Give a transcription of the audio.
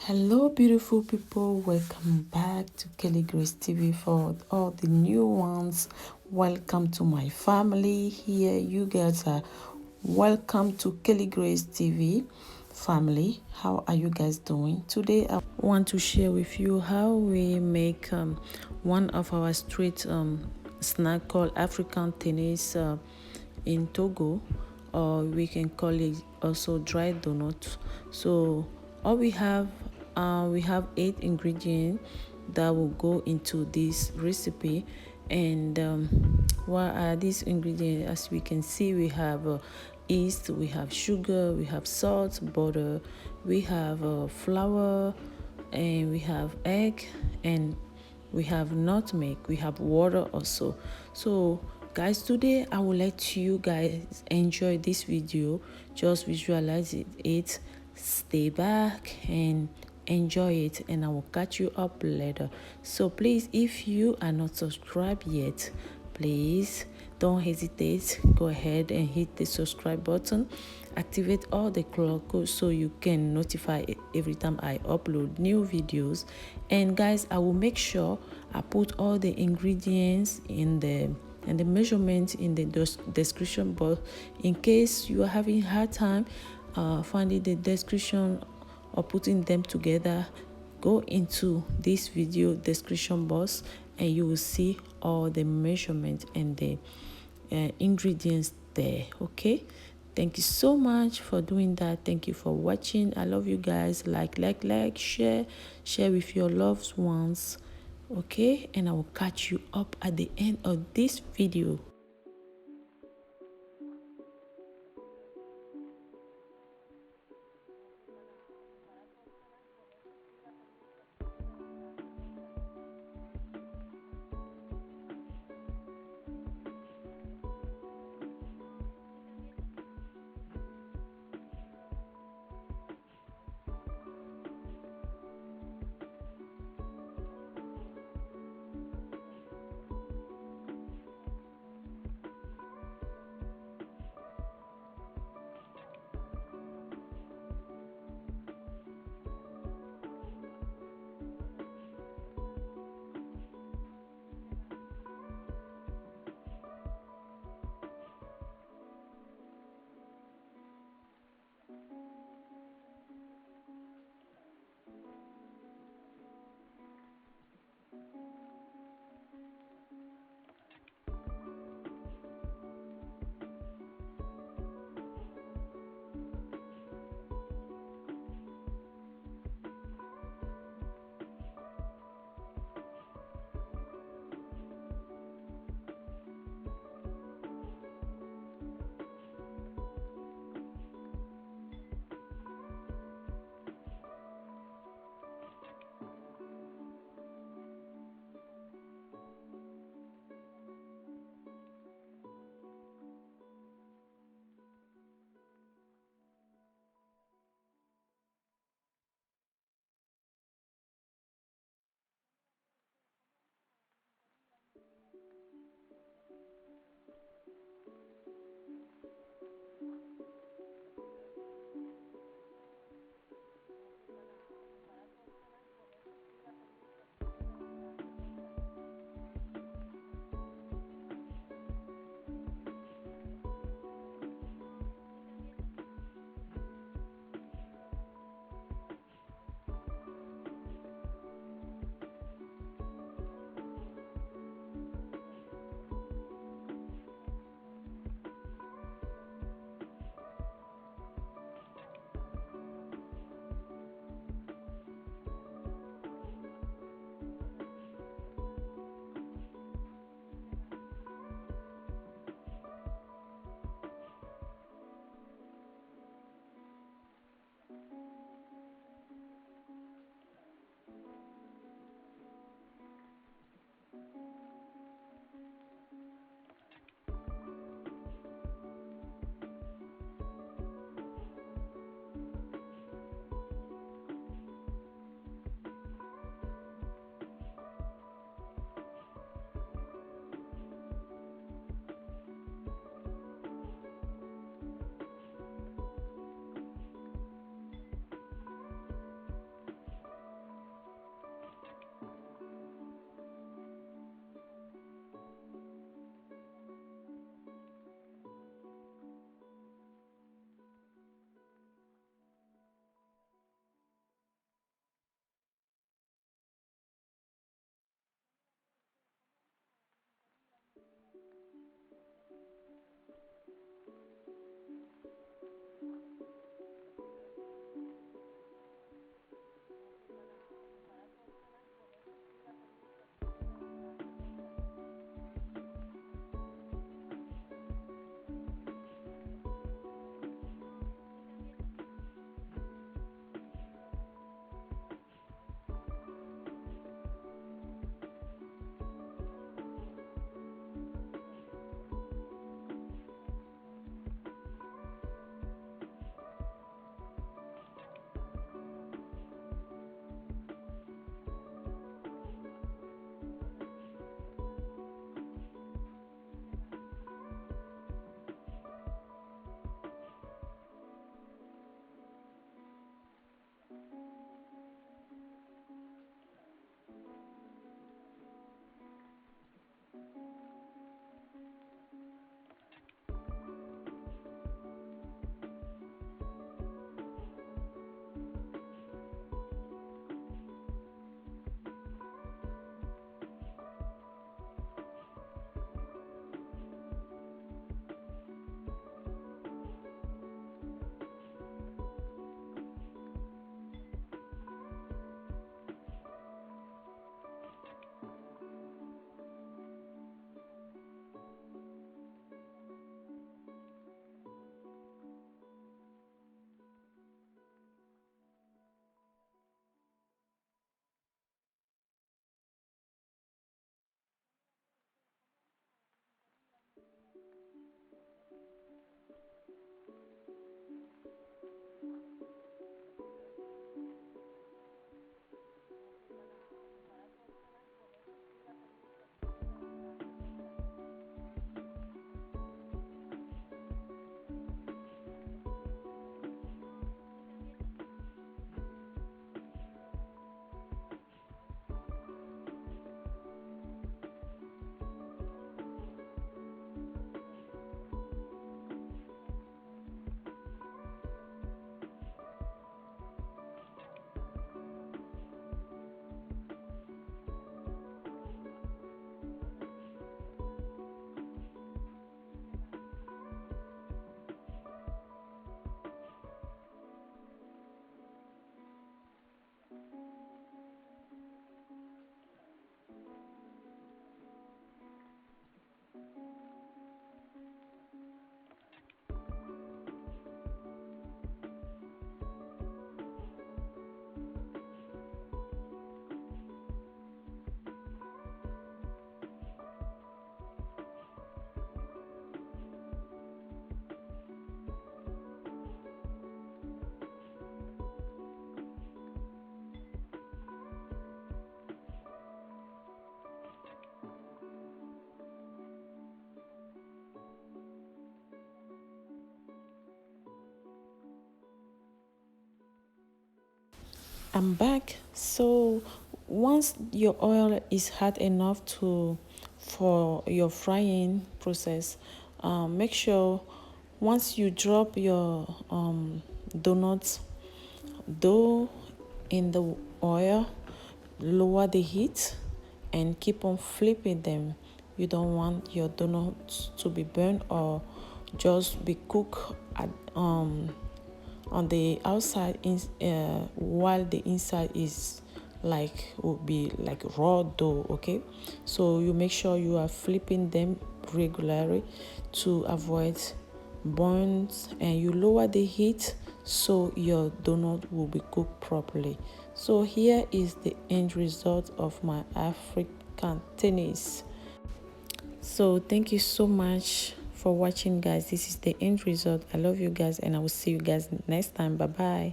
Hello, beautiful people. Welcome back to KeliGrace TV. For all the new ones, welcome to my family here. You guys are welcome to KeliGrace TV family. How are you guys doing? Today, I want to share with you how we make one of our street snack called African tennis in Togo, or we can call it also dried donut. So all we have 8 ingredients that will go into this recipe. And what are these ingredients? As we can see, we have yeast, we have sugar, we have salt, butter, we have flour, and we have egg, and we have nutmeg, we have water also. So guys, today I will let you guys enjoy this video. Just visualize it, stay back and enjoy it, and I will catch you up later. So please, if you are not subscribed yet, please don't hesitate, go ahead and hit the subscribe button, activate all the clock so you can notify every time I upload new videos. And guys, I will make sure I put all the ingredients in the measurement in the description box. In case you are having hard time finding the description or putting them together, go into this video description box and you will see all the measurement and the ingredients there. Okay, thank you so much for doing that. Thank you for watching. I love you guys. Like, share with your loved ones. Okay, and I will catch you up at the end of this video. I'm back. So once your oil is hot enough for your frying process, make sure once you drop your donuts dough in the oil, lower the heat and keep on flipping them. You don't want your donuts to be burned or just be cooked at on the outside while the inside is will be like raw dough. Okay, so you make sure you are flipping them regularly to avoid burns, and you lower the heat so your donut will be cooked properly. So here is the end result of my African tennis. So thank you so much for watching, guys. This is the end result. I love you guys, and I will see you guys next time. Bye bye.